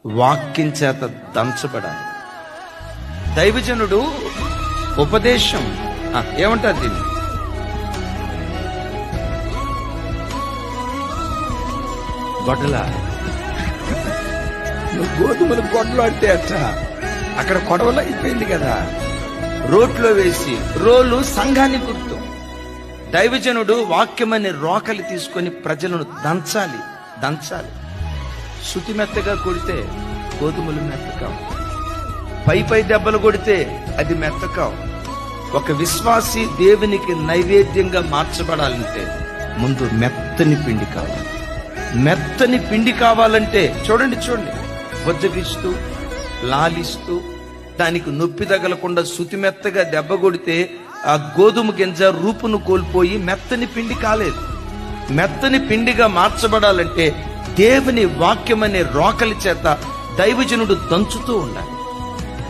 వాక్యం చేత దంచబడాలి. దైవజనుడు ఉపదేశం ఏమంటారు దీన్ని? గొడ్డల. నువ్వు గోధుమలు గొడ్డలు అంటే అక్కడ కొడవలు అయిపోయింది కదా. రోట్లో వేసి, రోలు సంఘాన్ని గుర్తు. దైవజనుడు వాక్యమనే రోకలి తీసుకొని ప్రజలను దంచాలి. శుతి మెత్తగా కొడితే గోధుమలు మెత్తకావు, పై దెబ్బలు కొడితే అది మెత్తకావు. ఒక విశ్వాసి దేవునికి నైవేద్యంగా మార్చబడాలంటే ముందు మెత్తని పిండి కావాలి. మెత్తని పిండి కావాలంటే చూడండి, బొజ్జగిస్తూ లాలిస్తూ దానికి నొప్పి తగలకుండా శుతి మెత్తగా దెబ్బ కొడితే ఆ గోధుమ గింజ రూపును కోల్పోయి మెత్తని పిండి కాలేదు. మెత్తని పిండిగా మార్చబడాలంటే దేవుని వాక్యమనే రోకలి చేత దైవజనుడు దంచుతూ ఉండాలి.